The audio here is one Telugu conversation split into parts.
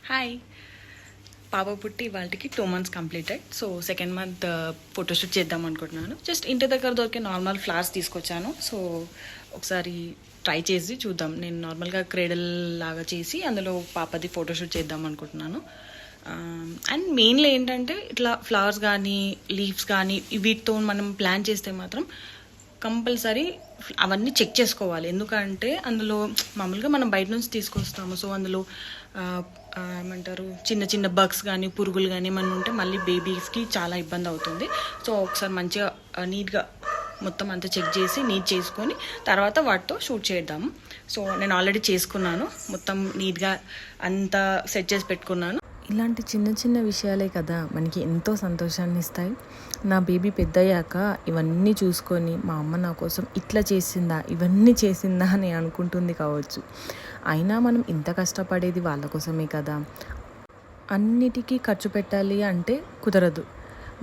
హాయ్. పాప పుట్టి వాళ్ళకి 2 months completed. So second month photoshoot చేద్దాం అనుకుంటున్నాను. జస్ట్ ఇంటి దగ్గర దొరికే నార్మల్ ఫ్లవర్స్ తీసుకొచ్చాను. సో ఒకసారి ట్రై చేసి చూద్దాం. నేను నార్మల్గా క్రేడల్ లాగా చేసి అందులో పాపది ఫోటోషూట్ చేద్దాం అనుకుంటున్నాను. అండ్ మెయిన్లీ ఏంటంటే ఇట్లా ఫ్లవర్స్ కానీ లీవ్స్ కానీ వీటితో మనం ప్లాన్ చేస్తే మాత్రం కంపల్సరీ అవన్నీ చెక్ చేసుకోవాలి. ఎందుకంటే అందులో మామూలుగా మనం బయట నుంచి తీసుకొస్తాము. సో అందులో ఏమంటారు చిన్న చిన్న బగ్స్ కానీ పురుగులు కానీ ఏమన్నా ఉంటే మళ్ళీ బేబీస్కి చాలా ఇబ్బంది అవుతుంది. సో ఒకసారి మంచిగా నీట్గా మొత్తం అంతా చెక్ చేసి నీట్ చేసుకొని తర్వాత వాటితో షూట్ చేద్దాము. సో నేను ఆల్రెడీ చేసుకున్నాను, మొత్తం నీట్గా అంతా సెట్ చేసి పెట్టుకున్నాను. ఇలాంటి చిన్న చిన్న విషయాలే కదా మనకి ఎంతో సంతోషాన్ని ఇస్తాయి. నా బేబీ పెద్దయ్యాక ఇవన్నీ చూసుకొని మా అమ్మ నా కోసం ఇట్లా చేసిందా ఇవన్నీ చేసిందా అని అనుకుంటుంది కావచ్చు. అయినా మనం ఇంత కష్టపడేది వాళ్ళ కోసమే కదా. అన్నిటికీ ఖర్చు పెట్టాలి అంటే కుదరదు.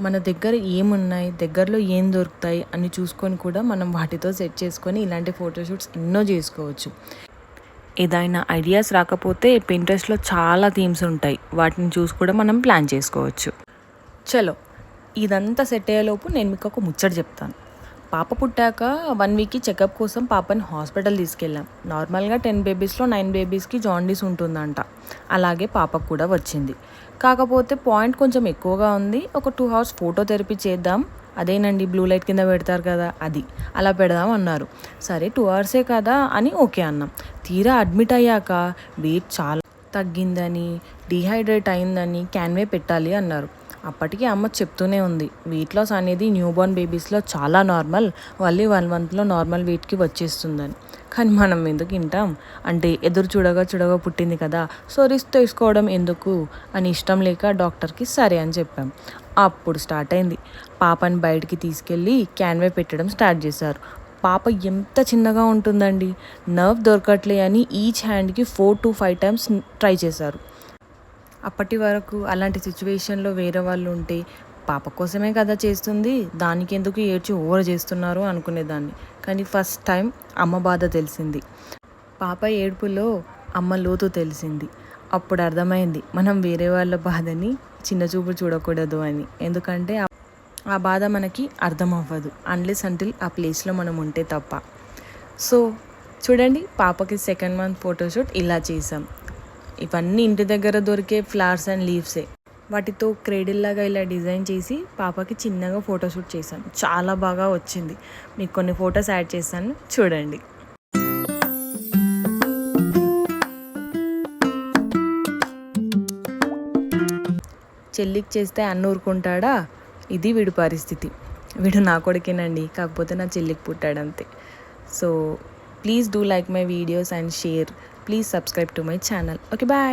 మన దగ్గర ఏమున్నాయి, దగ్గరలో ఏం దొరుకుతాయి అని చూసుకొని కూడా మనం వాటితో సెట్ చేసుకొని ఇలాంటి ఫోటోషూట్స్ ఎన్నో చేసుకోవచ్చు. ఏదైనా ఐడియాస్ రాకపోతే పింట్రెస్ట్లో చాలా థీమ్స్ ఉంటాయి, వాటిని చూసి కూడా మనం ప్లాన్ చేసుకోవచ్చు. చలో ఇదంతా సెట్ అయ్యేలోపు నేను మీకు ఒక ముచ్చట చెప్తాను. పాప పుట్టాక 1 weekకి చెకప్ కోసం పాపని హాస్పిటల్ తీసుకెళ్ళాం. నార్మల్గా 10 బేబీస్లో 9 బేబీస్కి జాండీస్ ఉంటుందంట. అలాగే పాపకు కూడా వచ్చింది. కాకపోతే పాయింట్ కొంచెం ఎక్కువగా ఉంది. ఒక 2 hours ఫోటో థెరపీ చేద్దాం, అదేనండి బ్లూ లైట్ కింద పెడతారు కదా అది, అలా పెడదాం అన్నారు. సరే 2 hours కదా అని ఓకే అన్నాం. తీరా అడ్మిట్ అయ్యాక వెయిట్ చాలా తగ్గిందని, డీహైడ్రేట్ అయిందని క్యాన్వే పెట్టాలి అన్నారు. అప్పటికి అమ్మ చెప్తూనే ఉంది, వెయిట్ లాస్ అనేది న్యూబార్న్ బేబీస్లో చాలా నార్మల్, మళ్ళీ 1 monthలో నార్మల్ వెయిట్కి వచ్చేస్తుందని. కానీ మనం ఎందుకు వింటాం? అంటే ఎదురు చూడగా పుట్టింది కదా, సో రిస్క్ తీసుకోవడం ఎందుకు అని ఇష్టం లేక డాక్టర్కి సరే అని చెప్పాం. అప్పుడు స్టార్ట్ అయింది. పాపని బయటికి తీసుకెళ్ళి క్యాన్వే పెట్టడం స్టార్ట్ చేశారు. పాప ఎంత చిన్నగా ఉంటుందండి, నర్వ్ దొరకట్లే అని ఈచ్ హ్యాండ్కి 4 to 5 times ట్రై చేశారు. అప్పటి వరకు అలాంటి సిచ్యువేషన్లో వేరే వాళ్ళు ఉంటే పాప కోసమే కదా చేస్తుంది, దానికి ఎందుకు ఏడ్చి ఓవర్ చేస్తున్నారు అనుకునేదాన్ని. కానీ ఫస్ట్ టైం అమ్మ బాధ తెలిసింది, పాప ఏడుపులో అమ్మ లోతు తెలిసింది. అప్పుడు అర్థమైంది మనం వేరే వాళ్ళ బాధని చిన్న చూపు చూడకూడదు అని. ఎందుకంటే ఆ బాధ మనకి అర్థం అవ్వదు అన్లెస్ అంటిల్ ఆ ప్లేస్లో మనం ఉంటే తప్ప. సో చూడండి, పాపకి 2nd month ఫోటోషూట్ ఇలా చేసాం. ఇవన్నీ ఇంటి దగ్గర దొరికే ఫ్లవర్స్ అండ్ లీవ్సే. వాటితో క్రేడిల్లాగా ఇలా డిజైన్ చేసి పాపకి చిన్నగా ఫోటోషూట్ చేశాను. చాలా బాగా వచ్చింది. మీకు కొన్ని ఫొటోస్ యాడ్ చేశాను, చూడండి. చెల్లికి చేస్తే అన్న ఊరుకుంటాడా? ఇది వీడి పరిస్థితి. వీడు నా కొడుకేనండి, కాకపోతే నా చెల్లికి పుట్టాడంతే. So please do like my videos and share. Please subscribe to my channel. Okay, bye.